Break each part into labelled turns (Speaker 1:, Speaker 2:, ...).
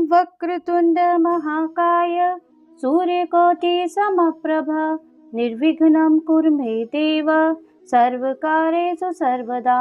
Speaker 1: वक्रतुंड महाकाय सूर्यकोटि समप्रभ निर्विघ्नं कुरु मे देव सर्वकार्येषु सर्वदा।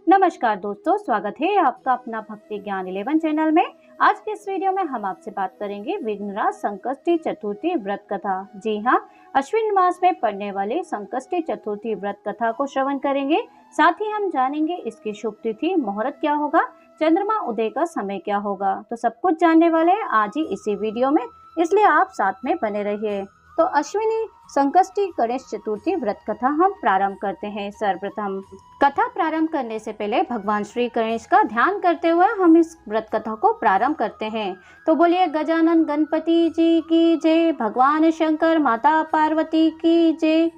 Speaker 1: नमस्कार दोस्तों, स्वागत है आपका अपना भक्ति ज्ञान 11 चैनल में। आज के इस वीडियो में हम आपसे बात करेंगे विघ्नराज संकष्टी चतुर्थी व्रत कथा। जी हाँ, अश्विन मास में पड़ने वाले संकष्टी चतुर्थी व्रत कथा को श्रवण करेंगे। साथ ही हम जानेंगे इसकी शुभ तिथि, मुहूर्त क्या होगा, चंद्रमा उदय का समय क्या होगा। तो सब कुछ जानने वाले हैं आज ही इसी वीडियो में, इसलिए आप साथ में बने रहिए। तो अश्विनी संकष्टी गणेश चतुर्थी व्रत कथा हम प्रारंभ करते हैं। सर्वप्रथम कथा प्रारंभ करने से पहले भगवान श्री गणेश का ध्यान करते हुए हम इस व्रत कथा को प्रारंभ करते हैं। तो बोलिए गजानन गणपति जी की जय, भगवान शंकर माता पार्वती की जय।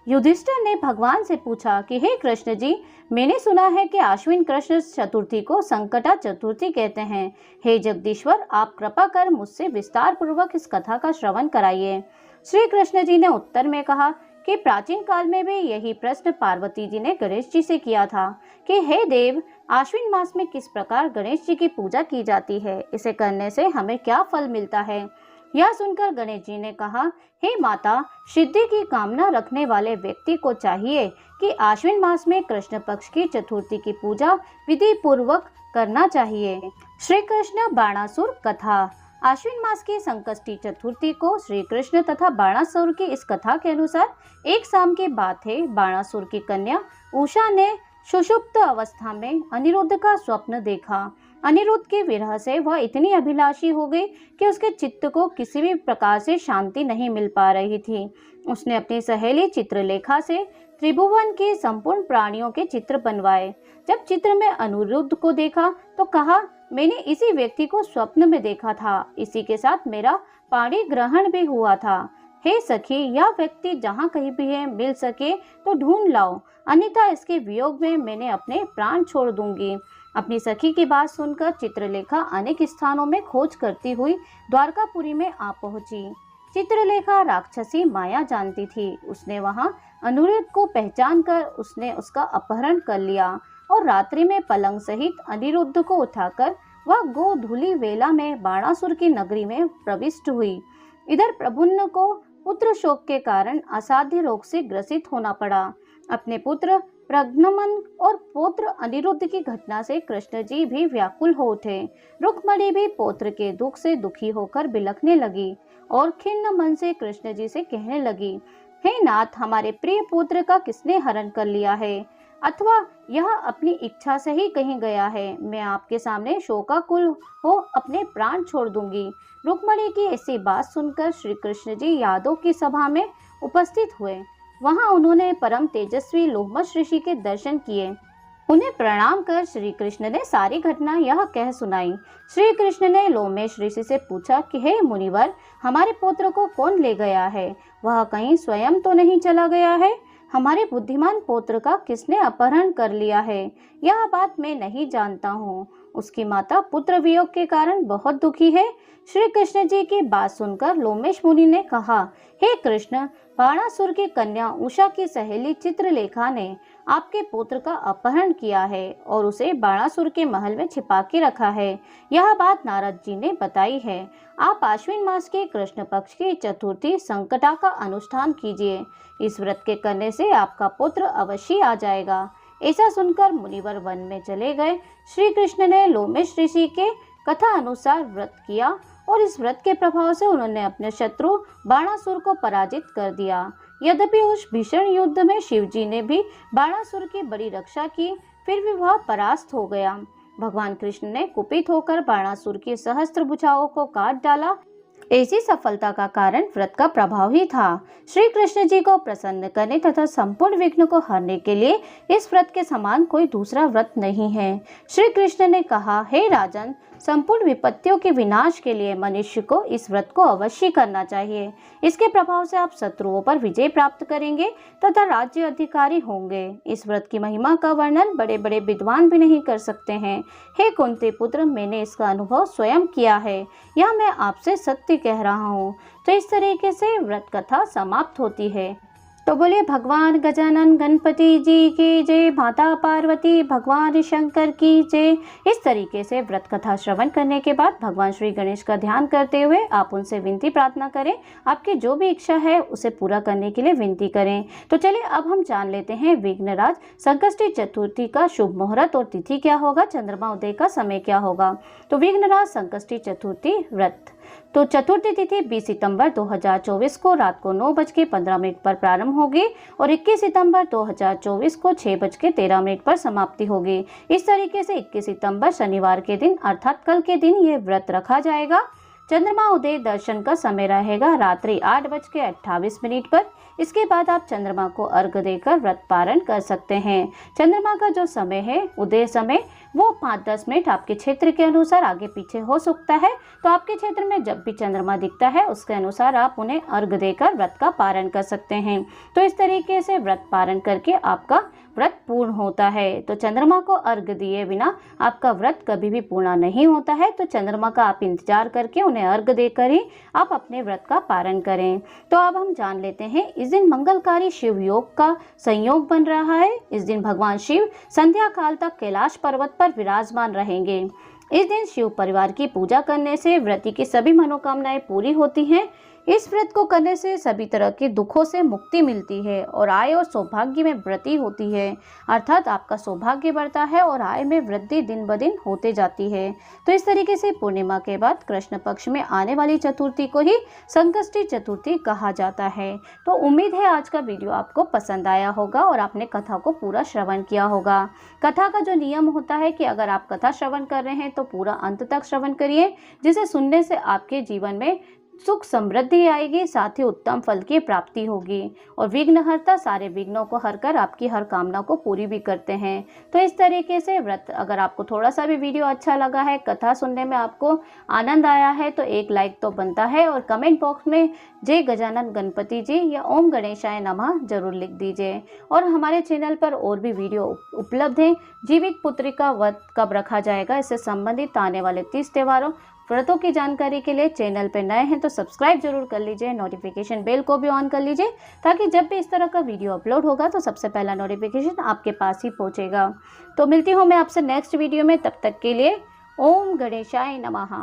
Speaker 1: युधिष्ठिर ने भगवान से पूछा कि हे कृष्ण जी, मैंने सुना है कि आश्विन कृष्ण चतुर्थी को संकटा चतुर्थी कहते हैं। हे जगदीश्वर, आप कृपा कर मुझसे विस्तार पूर्वक इस कथा का श्रवण कराइए। श्री कृष्ण जी ने उत्तर में कहा कि प्राचीन काल में भी यही प्रश्न पार्वती जी ने गणेश जी से किया था कि हे देव, आश्विन मास में किस प्रकार गणेश जी की पूजा की जाती है, इसे करने से हमें क्या फल मिलता है। यह सुनकर गणेश जी ने कहा, हे माता, सिद्धि की कामना रखने वाले व्यक्ति को चाहिए कि आश्विन मास में कृष्ण पक्ष की चतुर्थी की पूजा विधि पूर्वक करना चाहिए। श्री कृष्ण बाणासुर कथा। आश्विन मास की संकष्टी चतुर्थी को श्री कृष्ण तथा बाणासुर की इस कथा के अनुसार एक शाम की बात है। बाणासुर की कन्या उषा ने सुषुप्त अवस्था में अनिरुद्ध का स्वप्न देखा। अनिरुद्ध के विरह से वह इतनी अभिलाषी हो गई कि उसके चित्त को किसी भी प्रकार से शांति नहीं मिल पा रही थी। उसने अपनी सहेली चित्रलेखा से त्रिभुवन के संपूर्ण प्राणियों के चित्र बनवाए। जब चित्र में अनिरुद्ध को देखा तो कहा, मैंने इसी व्यक्ति को स्वप्न में देखा था, इसी के साथ मेरा पाणी ग्रहण भी हुआ था। हे सखी, यह व्यक्ति जहाँ कहीं भी है मिल सके तो ढूंढ लाओ, अन्यथा इसके वियोग में मैंने अपने प्राण छोड़ दूंगी। अपनी सखी की बात सुनकर चित्रलेखा अनेक स्थानों में खोज करती हुई द्वारकापुरी में आ पहुंची। चित्रलेखा राक्षसी माया जानती थी। उसने वहां अनिरुद्ध को पहचान कर उसने उसका अपहरण कर लिया और रात्रि में पलंग सहित अनिरुद्ध को उठाकर वह गोधूली वेला में बाणासुर की नगरी में प्रविष्ट हुई। इधर प्रभुन्न को पुत्र शोक के कारण असाध्य रोग से ग्रसित होना पड़ा। अपने पुत्र प्रघ्नमन और पौत्र अनिरुद्ध की घटना से कृष्ण जी भी व्याकुल हो उठे। रुक्मणी भी पौत्र के दुख से दुखी होकर बिलखने लगी और खिन्न मन से कृष्ण जी से कहने लगी, हे नाथ, हमारे प्रिय पुत्र का किसने हरण कर लिया है, अथवा यह अपनी इच्छा से ही कहीं गया है। मैं आपके सामने शोकाकुल हो अपने प्राण छोड़ दूंगी। रुक्मणी की ऐसी बात सुनकर श्री कृष्ण जी यादव की सभा में उपस्थित हुए। वहां उन्होंने परम तेजस्वी लोमश ऋषि के दर्शन किए। उन्हें प्रणाम कर श्री कृष्ण ने सारी घटना यह कह सुनाई। श्री कृष्ण ने लोमेश ऋषि से पूछा कि हे मुनिवर, हमारे पुत्र को कौन ले गया है? वह कहीं स्वयं तो नहीं चला गया है? हमारे बुद्धिमान पुत्र का किसने अपहरण कर लिया है? यह बात मैं नहीं जानता हूँ। उसकी माता पुत्र वियोग के कारण बहुत दुखी है। श्री कृष्ण जी की बात सुनकर लोमेश मुनि ने कहा, हे कृष्ण, बाणासुर की कन्या उषा की सहेली चित्रलेखा ने आपके पुत्र का अपहरण किया है और उसे बाणासुर के महल में छिपा के रखा है। यह बात नारद जी ने बताई है। आप आश्विन मास के कृष्ण पक्ष की चतुर्थी संकटा का अनुष्ठान कीजिए। इस व्रत के करने से आपका पुत्र अवश्य आ जाएगा। ऐसा सुनकर मुनिवर वन में चले गए। श्री कृष्ण ने लोमेश ऋषि के कथा अनुसार व्रत किया और इस व्रत के प्रभाव से उन्होंने अपने शत्रु बाणासुर को पराजित कर दिया। यद्यपि उस भीषण युद्ध में शिव जी ने भी बाणासुर की बड़ी रक्षा की, फिर भी वह परास्त हो गया। भगवान कृष्ण ने कुपित होकर बाणासुर की सहस्त्र भुजाओं को काट डाला। ऐसी सफलता का कारण व्रत का प्रभाव ही था। श्री कृष्ण जी को प्रसन्न करने तथा संपूर्ण विघ्न को हरने के लिए इस व्रत के समान कोई दूसरा व्रत नहीं है। श्री कृष्ण ने कहा, हे राजन, संपूर्ण विपत्तियों के विनाश के लिए मनुष्य को इस व्रत को अवश्य करना चाहिए। इसके प्रभाव से आप शत्रुओं पर विजय प्राप्त करेंगे तथा राज्य अधिकारी होंगे। इस व्रत की महिमा का वर्णन बड़े बड़े विद्वान भी नहीं कर सकते हैं। हे कुंती पुत्र, मैंने इसका अनुभव स्वयं किया है। यह मैं आपसे सत्य कह रहा हूँ। तो इस तरीके से व्रत कथा समाप्त होती है। तो तो बोलिए भगवान गजानन गणपति जी की जय, माता पार्वती भगवान शंकर की जय। इस तरीके से व्रत कथा श्रवण करने के बाद भगवान श्री गणेश का ध्यान करते हुए आप उनसे विनती प्रार्थना करें, आपकी जो भी इच्छा है उसे पूरा करने के लिए विनती करें। तो चलिए अब हम जान लेते हैं विघ्नराज संकष्टी चतुर्थी का शुभ मुहूर्त और तिथि क्या होगा, चंद्रमा उदय का समय क्या होगा। तो विघ्नराज संकष्टी चतुर्थी व्रत, तो चतुर्थी तिथि 20 सितंबर 2024 को रात को 9:15 पर प्रारंभ होगी और 21 सितंबर 2024 को 6:13 पर समाप्ति होगी। इस तरीके से 21 सितंबर शनिवार के दिन अर्थात कल के दिन ये व्रत रखा जाएगा। चंद्रमा उदय दर्शन का समय रहेगा रात्रि 8:28 पर। इसके बाद आप चंद्रमा को अर्घ्य देकर व्रत पारण कर सकते हैं। चंद्रमा का जो समय है उदय समय वो 5-10 मिनट आपके क्षेत्र के अनुसार आगे पीछे हो सकता है। तो आपके क्षेत्र में जब भी चंद्रमा दिखता है उसके अनुसार आप उन्हें अर्घ्य देकर व्रत का पारण कर सकते हैं। तो इस तरीके से व्रत पारण करके आपका व्रत पूर्ण होता है। तो चंद्रमा को अर्घ्य दिए बिना आपका व्रत कभी भी पूर्ण नहीं होता है। तो चंद्रमा का आप इंतजार करके उन्हें अर्घ्य देकर ही आप अपने व्रत का पारण करें। तो अब हम जान लेते हैं इस दिन मंगलकारी शिव योग का संयोग बन रहा है। इस दिन भगवान शिव संध्या काल तक कैलाश पर्वत पर विराजमान रहेंगे। इस दिन शिव परिवार की पूजा करने से व्रती की सभी मनोकामनाएं पूरी होती हैं। इस व्रत को करने से सभी तरह के दुखों से मुक्ति मिलती है और आय और सौभाग्य में वृद्धि होती है, अर्थात आपका सौभाग्य बढ़ता है और आय में वृद्धि दिन ब दिन होते जाती है। तो इस तरीके से पूर्णिमा के बाद कृष्ण पक्ष में आने वाली चतुर्थी को ही संकष्टी चतुर्थी कहा जाता है। तो उम्मीद है आज का वीडियो आपको पसंद आया होगा और आपने कथा को पूरा श्रवण किया होगा। कथा का जो नियम होता है कि अगर आप कथा श्रवण कर रहे हैं तो पूरा अंत तक श्रवण करिए, जिसे सुनने से आपके जीवन में सुख समृद्धि आएगी, साथ ही उत्तम फल की प्राप्ति होगी। और विघ्नहर्ता सारे विघ्नों को हरकर आपकी हर कामना को पूरी भी करते हैं। तो इस तरीके से व्रत, अगर आपको थोड़ा सा भी वीडियो अच्छा लगा है, कथा सुनने में आपको आनंद आया है, तो एक लाइक तो बनता है और कमेंट बॉक्स में जय गजानन गणपति जी या ओम गणेशाय नमः जरूर लिख दीजिए। और हमारे चैनल पर और भी वीडियो उपलब्ध हैं। जीवित पुत्री का व्रत कब रखा जाएगा, इससे संबंधित आने वाले 30 त्योहारों व्रतों की जानकारी के लिए चैनल पर नए हैं तो सब्सक्राइब जरूर कर लीजिए, नोटिफिकेशन बेल को भी ऑन कर लीजिए, ताकि जब भी इस तरह का वीडियो अपलोड होगा तो सबसे पहला नोटिफिकेशन आपके पास ही पहुंचेगा। तो मिलती हूँ मैं आपसे नेक्स्ट वीडियो में, तब तक के लिए ओम गणेशाय नमः।